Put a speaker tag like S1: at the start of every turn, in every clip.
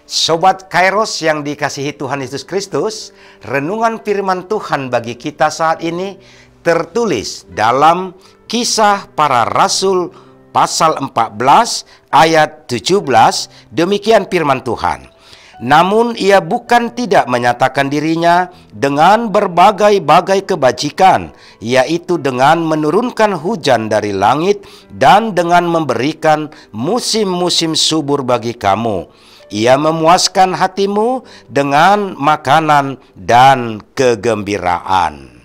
S1: Sobat Kairos yang dikasihi Tuhan Yesus Kristus, renungan firman Tuhan bagi kita saat ini tertulis dalam Kisah Para Rasul pasal 14 ayat 17. Demikian firman Tuhan. Namun ia bukan tidak menyatakan dirinya dengan berbagai-bagai kebajikan, yaitu dengan menurunkan hujan dari langit dan dengan memberikan musim-musim subur bagi kamu. Ia memuaskan hatimu dengan makanan dan kegembiraan.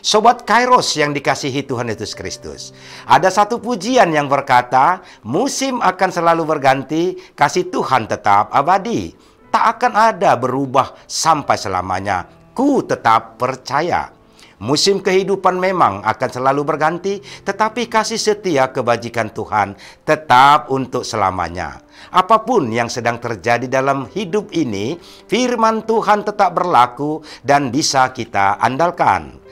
S1: Sobat Kairos yang dikasihi Tuhan Yesus Kristus, ada satu pujian yang berkata, musim akan selalu berganti, kasih Tuhan tetap abadi. Tak akan ada berubah sampai selamanya, ku tetap percaya. Musim kehidupan memang akan selalu berganti, tetapi kasih setia kebajikan Tuhan tetap untuk selamanya. Apapun yang sedang terjadi dalam hidup ini, firman Tuhan tetap berlaku dan bisa kita andalkan.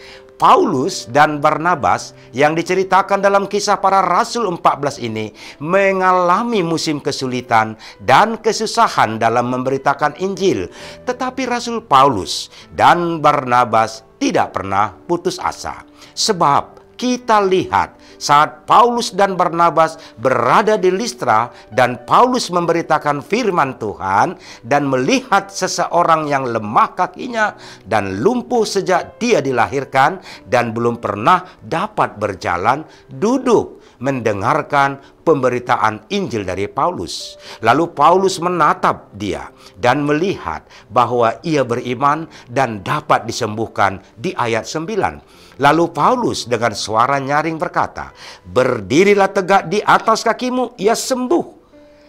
S1: Paulus dan Barnabas yang diceritakan dalam Kisah Para Rasul 14 ini mengalami musim kesulitan dan kesusahan dalam memberitakan Injil. Tetapi Rasul Paulus dan Barnabas tidak pernah putus asa. Sebab kita lihat saat Paulus dan Barnabas berada di Listra dan Paulus memberitakan firman Tuhan dan melihat seseorang yang lemah kakinya dan lumpuh sejak dia dilahirkan dan belum pernah dapat berjalan, duduk mendengarkan pemberitaan Injil dari Paulus. Lalu Paulus menatap dia dan melihat bahwa ia beriman dan dapat disembuhkan di ayat 9. Lalu Paulus dengan suara nyaring berkata, berdirilah tegak di atas kakimu, ia sembuh.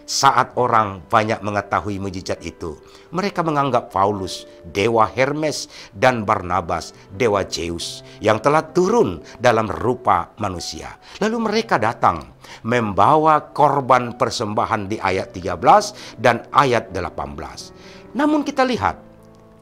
S1: Saat orang banyak mengetahui mujizat itu, mereka menganggap Paulus dewa Hermes dan Barnabas dewa Zeus yang telah turun dalam rupa manusia. Lalu mereka datang membawa korban persembahan di ayat 13 dan ayat 18. Namun kita lihat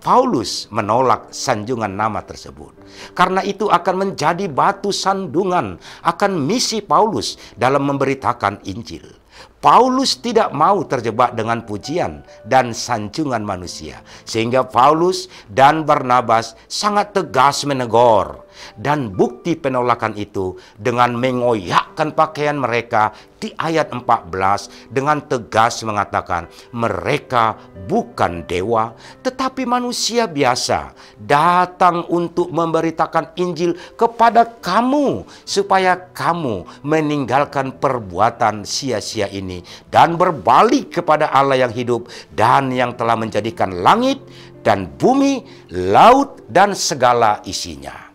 S1: Paulus menolak sanjungan nama tersebut. Karena itu akan menjadi batu sandungan akan misi Paulus dalam memberitakan Injil. Paulus tidak mau terjebak dengan pujian dan sanjungan manusia. Sehingga Paulus dan Barnabas sangat tegas menegur. Dan bukti penolakan itu dengan mengoyakkan pakaian mereka di ayat 14 dengan tegas mengatakan mereka bukan dewa tetapi manusia biasa datang untuk memberitakan Injil kepada kamu supaya kamu meninggalkan perbuatan sia-sia ini dan berbalik kepada Allah yang hidup dan yang telah menjadikan langit dan bumi, laut dan segala isinya.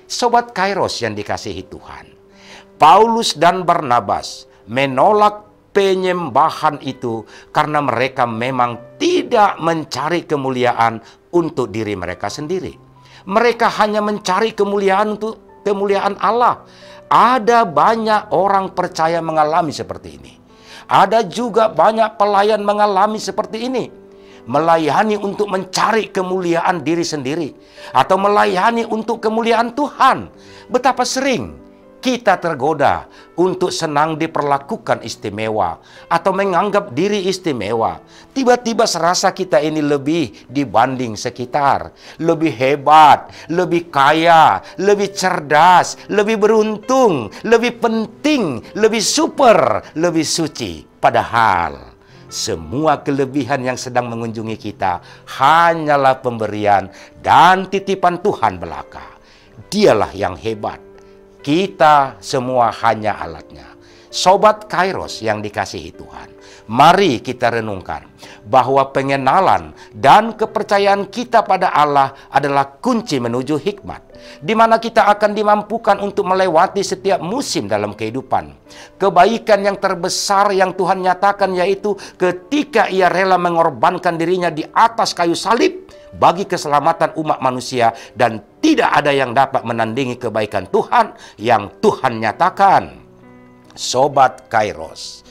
S1: Sobat Kairos yang dikasihi Tuhan, Paulus dan Barnabas menolak penyembahan itu karena mereka memang tidak mencari kemuliaan untuk diri mereka sendiri. Mereka hanya mencari kemuliaan untuk kemuliaan Allah. Ada banyak orang percaya mengalami seperti ini. Ada juga banyak pelayan mengalami seperti ini. Melayani untuk mencari kemuliaan diri sendiri atau melayani untuk kemuliaan Tuhan. Betapa sering kita tergoda untuk senang diperlakukan istimewa atau menganggap diri istimewa. Tiba-tiba serasa kita ini lebih dibanding sekitar, lebih hebat, lebih kaya, lebih cerdas, lebih beruntung, lebih penting, lebih super, lebih suci. Padahal semua kelebihan yang sedang mengunjungi kita hanyalah pemberian dan titipan Tuhan belaka. Dialah yang hebat. Kita semua hanya alatnya. Sobat Kairos yang dikasihi Tuhan, mari kita renungkan bahwa pengenalan dan kepercayaan kita pada Allah adalah kunci menuju hikmat, di mana kita akan dimampukan untuk melewati setiap musim dalam kehidupan. Kebaikan yang terbesar yang Tuhan nyatakan yaitu ketika ia rela mengorbankan dirinya di atas kayu salib bagi keselamatan umat manusia, dan tidak ada yang dapat menandingi kebaikan Tuhan yang Tuhan nyatakan. Sobat Kairos,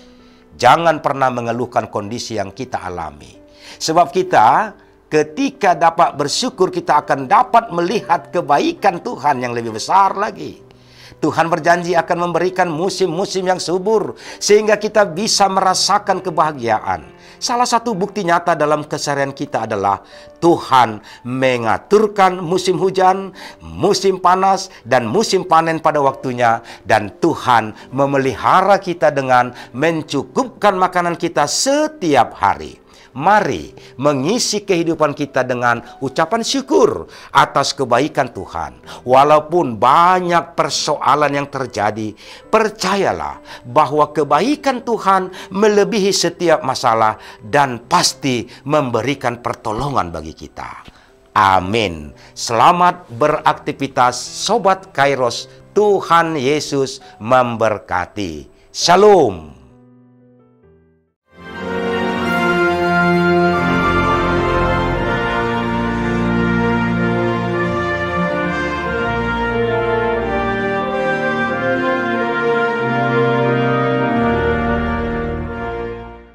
S1: jangan pernah mengeluhkan kondisi yang kita alami. Sebab kita ketika dapat bersyukur, kita akan dapat melihat kebaikan Tuhan yang lebih besar lagi. Tuhan berjanji akan memberikan musim-musim yang subur sehingga kita bisa merasakan kebahagiaan. Salah satu bukti nyata dalam keseharian kita adalah Tuhan mengaturkan musim hujan, musim panas, dan musim panen pada waktunya. Dan Tuhan memelihara kita dengan mencukupkan makanan kita setiap hari. Mari mengisi kehidupan kita dengan ucapan syukur atas kebaikan Tuhan. Walaupun banyak persoalan yang terjadi, percayalah bahwa kebaikan Tuhan melebihi setiap masalah dan pasti memberikan pertolongan bagi kita. Amin. Selamat beraktivitas Sobat Kairos. Tuhan Yesus memberkati. Shalom.